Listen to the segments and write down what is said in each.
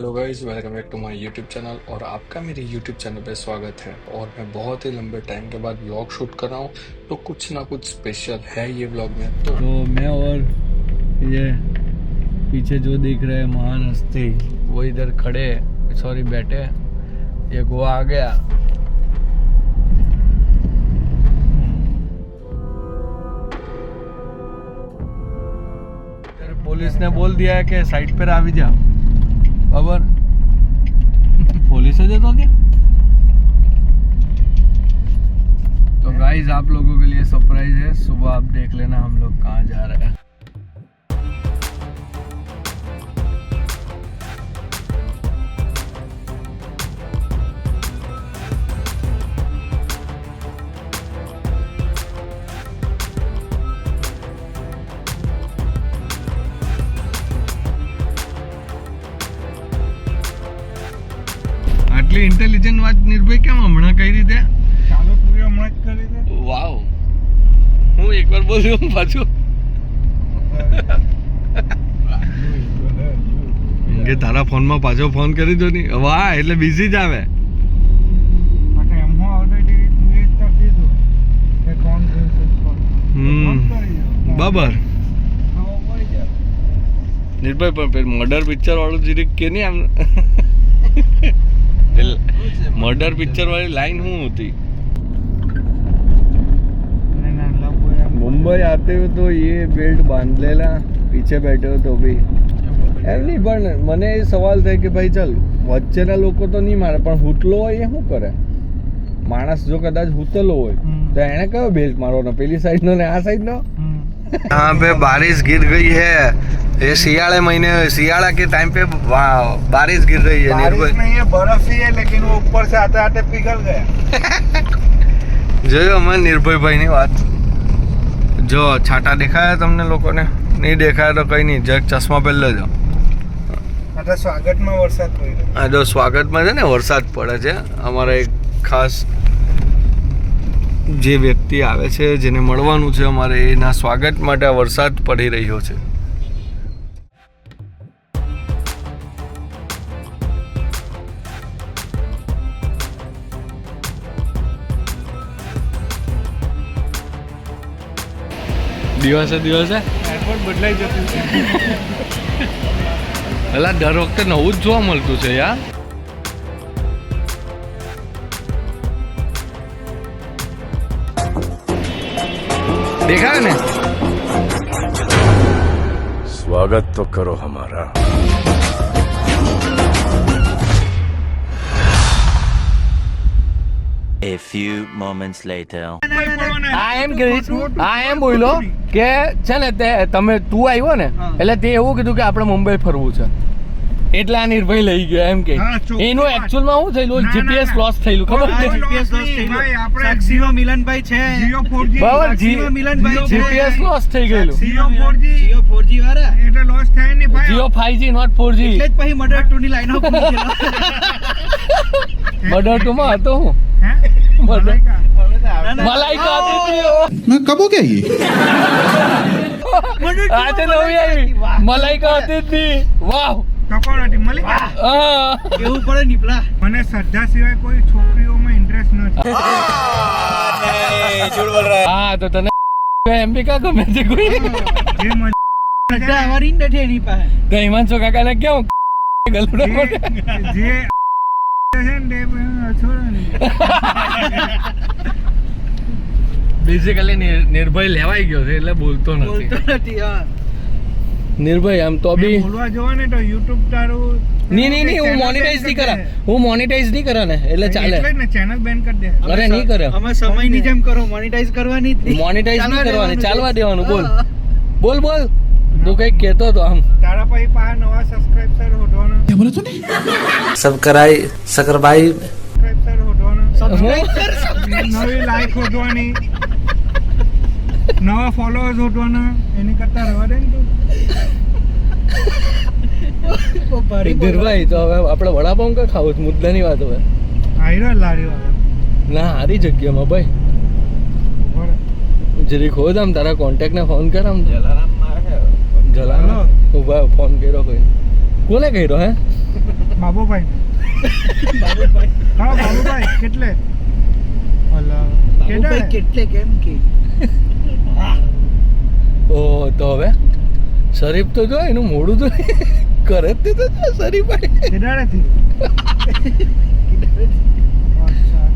Hello guys, welcome back to my YouTube channel. और आपका मेरे यूट्यूब चैनल पे स्वागत है। और मैं बहुत ही लंबे टाइम के बाद व्लॉग शूट कर रहा हूँ, तो कुछ ना कुछ स्पेशल है ये व्लॉग में। तो मैं और ये पीछे जो दिख रहे हैं महान हस्ती वो इधर खड़े सॉरी बैठे। ये गोवा आ गया। पुलिस ने बोल दिया है कि साइड पर आ भी जाओ। खबर पुलिस है तो क्या। तो गाइस आप लोगों के लिए सरप्राइज है, सुबह आप देख लेना हम लोग कहाँ जा रहे हैं। આટલી ઇન્ટેલિજન્ટ વાત નિર્ભય કેમ હમણાં કઈ રીતે? ચાલો તું હમણાં જ કરી દે. વાવ, હું એકવાર બોલ્યો પાછું કે તારા ફોનમાં પાછો ફોન કરી દો ની. વાહ, એટલે બિઝી જ આવે. અને એમ હું ઓલરેડી તું એ જ તો કીધું કે કોણ બબર નિર્ભય પણ પેલું મર્ડર પિક્ચર વાળું જીરીક કે નહીં આમ मर्डर पिक्चर वाली लाइन हूँ होती। मुंबई आते हो तो ये बेल्ट बांध लेला, पीछे बैठे हो तो भी એમ નહીં. પણ મને એ સવાલ થાય કે ભાઈ ચાલ વચ્ચેના લોકો તો નહીં મારે, પણ હુતલો હોય એ શું કરે? માણસ જો કદાચ હુતલો હોય તો એને કયો બેલ્ટ મારવાનો, પેલી સાઈડ નો ને આ સાઈડ નો? यहाँ पे बारिश गिर गई है। ये सियाड़े महीने सियाड़ा के टाइम पे बारिश गिर रही है। बारिश नहीं है, बर्फ ही है, लेकिन वो ऊपर से आते आते पिघल गया। જોયો અમે નિર્ભયભાઈ ની વાત. જો છાટા દેખાયા તમને લોકોને? નહીં દેખાયા તો કઈ નહીં, જગ ચશ્મા પહેરી લેજો. એટલે સ્વાગતમાં વરસાદ પડ્યો. આ જો સ્વાગતમાં છે ને વરસાદ પડે છે. અમારા એક ખાસ જે વ્યક્તિ આવે છે જેને મળવાનું છે અમારે, એના સ્વાગત માટે આ વરસાદ પડી રહ્યો છે. દિવસે એરપોર્ટ બદલાઈ જતું છે. પેલા દર વખતે નવું જ જોવા મળતું છે યાર. देखा है स्वागत तो करो हमारा. A few moments later. આ એમ બોલ્યો કે છે ને તે તમે તું આવ્યો ને એટલે તે એવું કીધું કે આપણે મુંબઈ ફરવું છે, એટલે આ નિર્ભય લઈ ગયો એમ કે. એનું એકચ્યુઅલ માં શું થયેલું, જીપીએસ લોસ થયેલું ખબર છે? જીપીએસ લોસ થયેલું. આપણે સાક્ષીમાં મિલનભાઈ છે, જીઓ 4G બરાબર, મિલનભાઈ જીપીએસ લોસ થઈ ગયેલું. જીઓ 4G વાળા એટલે લોસ થાય ને ભાઈ. Jio 5G not 4G. એટલે જ પછી મર્ડર 2 ની લાઈનો ખુલી ગયેલો. મર્ડર 2 માં હતો હું. હે મલાઈકા હતી તી. मैं कब हो गया ये આ તો નવી આવી મલાઈકા હતી તી. વાહ, ટકોરાટી મળી. હા એવું પડે નીપલા. મને શ્રદ્ધા સિવાય કોઈ છોકરીઓમાં ઇન્ટરેસ્ટ નથી. હા તો તને એમ બી કા ગમે છે કોઈ? જે શ્રદ્ધા અમારી નથી એની પાસે. તો હિમાંશુ કાકાને કેવું ગલડા માટે જે છે ને છોડો ને. બેઝિકલી નિર્ભય લેવાઈ ગયો છે એટલે બોલતો નથી. નિર્ભય આમ તો બી બોલવા જોવા ને તો YouTube તારું નહીં હું મોનેટાઈઝ નહીં કરા. હું મોનેટાઈઝ નહીં કરા ને એટલે ચાલે. એટલે જ ને ચેનલ બેન કરી દે. અરે નહીં કરે, અમે સમયની જેમ કરો, મોનેટાઈઝ કરવાની જ નહીં. મોનેટાઈઝ નહીં કરવાની, ચાલવા દેવાનું. બોલ તું કઈક કહેતો તો આમ. તારા પછી પાછા નવા સબસ્ક્રાઇબર હોધવાના. क्या बोला तूने सकरबाई સબસ્ક્રાઇબર હોધવાના. નવી લાઈક હોધવાની, નવા ફોલોઅર્સ હોધવાના. એની કરતા રહેવા દે ને તું. નિર્ભય તો હવે આપણે વડાપાઉં કા ખાવું છે, મુદ્દાની વાત. હવે આયરો લારી વાળો ના સારી જગ્યામાં ભાઈ. જરીક હોદ આમ તારા કોન્ટેક્ટ ને ફોન કર. આમ જલારામ ઉભા ફોન કર્યો કોઈ કોને કર્યો હે બાબુભાઈ હા બાબુભાઈ કેટલે અલા કેટલે કેમ કે ઓ તો હવે શરીફ તો જો એનું મોડું તો કરે જ તે તો જો શરીફ કેડાડેથી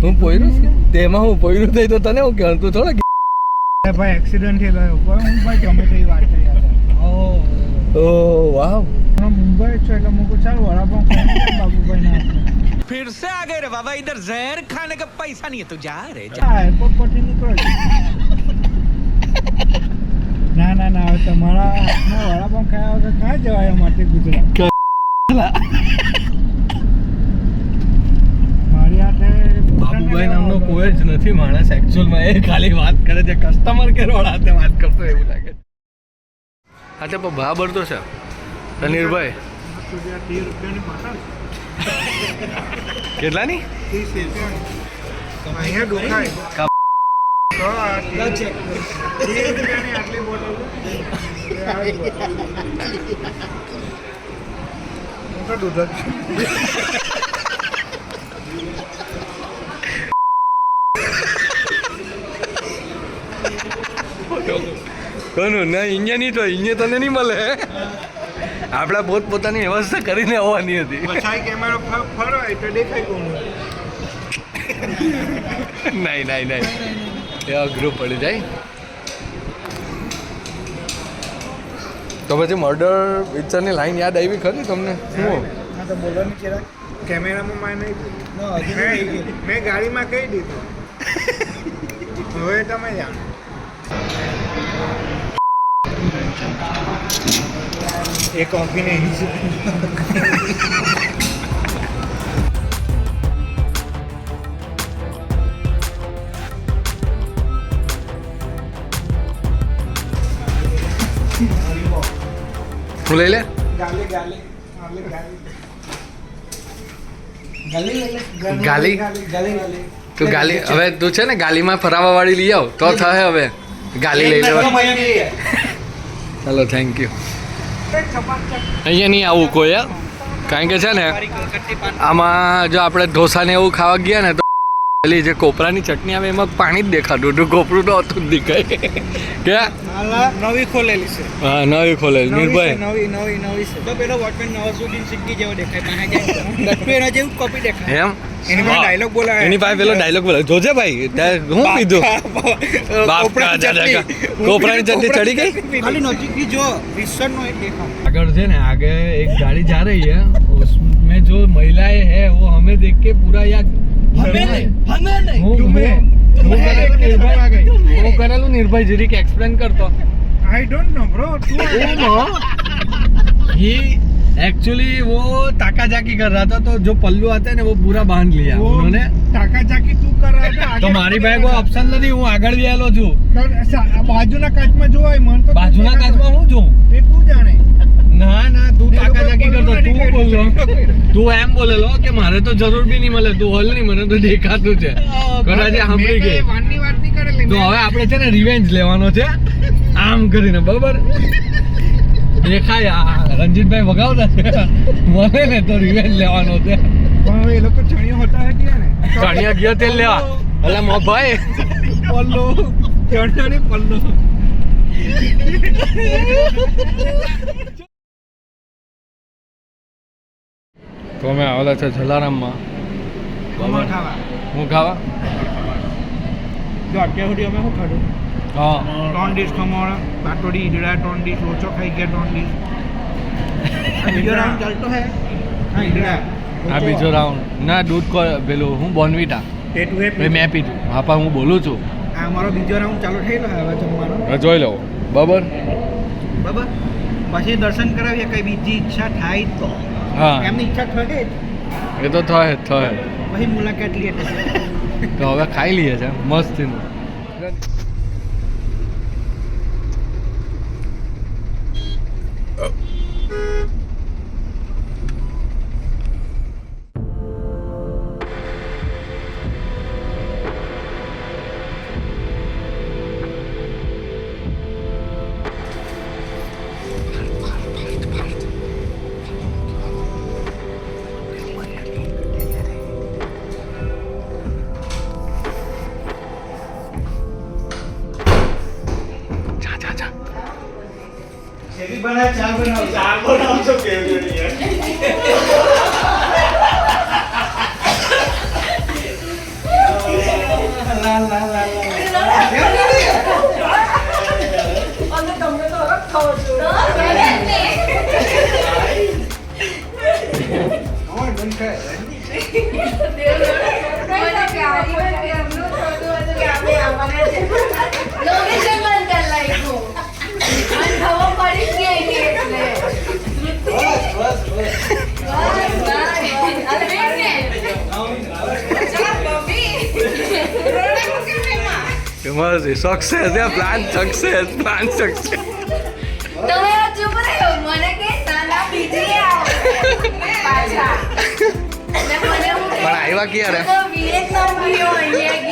હું પોયરું છું તેમાં હું પોયરું થઈ તો તને હું કહેવાનું તું થોડા ભાઈ એક્સિડન્ટ થયેલો હું ભાઈ ગમે તે વાત કરી ઓ વાવ મુંબઈ છે એટલે મુકો ચાલ વડાપાઉં ખાઈને બાબુભાઈ ના फिर से आ गए रे बाबा इधर जहर खाने का पैसा नहीं है तू जा रे હા એરપોર્ટ પરથી નીકળો ના ના ના હવે તમારા હાથમાં વડાપાઉં ખાયા વગર ક્યાં જવાય માટે ગુજરાત મારી હાથે બાબુભાઈ નામનો કોઈ જ નથી માણસ એકચ્યુઅલમાં એ ખાલી વાત કરે છે કસ્ટમર કેર વાળા હાથે વાત કરતો એવું લાગે હા તે પણ બરાબર તો છે રનીરભાઈ 30 રૂપિયાની પાટા કેટલાની 30 રૂપિયાની અહીંયા દુખાય તો આ 30 રૂપિયાની આટલી બોટલ મોટો દૂધ કોનું ના અહીંયા નહીં તો અહીંયા તને નહીં મળે આપણા પોતપોતાની વ્યવસ્થા કરીને આવવાની હતી પછાઈ કેમેરો ફરવાય તો દેખાય કોનું નહીં નહીં નહીં એ અઘરું પડી જાય તો પછી મર્ડર પિક્ચરની લાઈન યાદ આવી ખરી તમને શું હા તો બોલો ને જરા કેમેરામાં નહીં મેં ગાડીમાં કહી દીધું હવે તમે જાણો એ કોફી નહીં હું લઈ લે ગાલી ગાલી ગાલી ગાલી તું ગાલી હવે તું છે ને ગાલીમાં ફરાવા વાળી લઈ આવ તો થાય હવે ગાલી લઈ લેવા ચાલો થેન્ક યુ અહીંયા નહીં આવું કોઈ યાર કારણ કે છે ને આમાં જો આપણે ઢોસાને એવું ખાવા ગયા ને તો પેલી જે કોપરાની ચટણી આવે એમાં પાણી જ દેખાતું હતું કોપરું તો હતું જ દેખાય કે નવી ખોલેલી છે હા નવી ખોલેલી નિર્ભય નવી છે તો પેલો વોટમેન નવાઝુદ્દીન સિદ્દીકી જેવો દેખાય પાસે જાય દત્તુ એના જેવું કોપી દેખાય એમ એની પાસે ડાયલોગ બોલાવે એની પાસે પેલો ડાયલોગ બોલે જોજે ભાઈ ત્યાં હું કીધું કોપરાની ચટણી ચડી ગઈ ખાલી નજીકથી જો વિશ્વનો એક દેખાવ આગળ છે ને आगे एक गाड़ी जा रही है उसमें जो महिलाएं है वो हमें देख के पूरा यार હું કરેલું નિર્ભય જરીક એક્સપ્લેન કરતો I don't know bro he actually वो ताकाजाकी कर रहा था तो जो पल्लू आता है ना वो पूरा बांध लिया उन्होंने તાકાજાકી તું કર રહ્યા तो મારી બેગ ઓપ્શન નથી હું આગળ ગયેલો છું બાજુના કાચમાં જોવાય મન તો બાજુના કાચમાં હું છું એ તું જાણે ના ના તું તાકાજાકી કરતો તું બોલો તું એમ બોલેલો કે મારે તો જરૂર બી નહીં મળે તું હલ નહીં મને તો દેખાતું છે કદાચ સાંભળી ગઈ વાનની વાત નહીં કરેલી તો હવે આપણે છે ને રિવેન્જ લેવાનો છે આમ કરીને બરાબર દેખાય રંજીતભાઈ વગાવતા છે મને ને તો રિવેન્જ લેવાનો છે પણ એ લોકો ચણિયો હોતા હે કે ને ચણિયા ગયો તેલ લેવા એટલે મો ભાઈ પલ્લો ચણિયો ને પલ્લો તો અમે આવેલા છે જલારામમાં ખમણ ખાવા હું ખાવા જો અત્યાર સુધી અમે શું ખાધું હા 3 ડીશ ખમણ પાટોડી ઈદડા 3 ડીશ લોચો ખાઈ ગયા 3 ડીશ બીજો રાઉન્ડ ચાલતો હે હા ઈદડા આ બીજો રાઉન્ડ ના દૂધ પેલું હું બોર્નવિટા તે તું એ ભાઈ મેં પીધું હા પણ હું બોલું છું આ અમારો બીજો રાઉન્ડ ચાલુ થયેલો હે હવે જમવાનો જોઈ લઉં બરાબર બરાબર પછી દર્શન કરાવીએ કઈ બીજી ઈચ્છા થાય તો હા એમની ઈચ્છા થાય એ તો થાય જ થાય પછી મુલાકાત લઈએ તો હવે ખાઈ લઈએ છે મસ્ત લોકેશન બંધ કરી લાગ્યું અને ખબર પડી જ ગઈ એટલે સક્સેસ પ્લાન સક્સેસ તમે ચૂપ રહ્યો મને કે નાના બીજી આવો પાછા પણ આવ્યા ક્યારે વિવેક નંબીઓ અહીંયા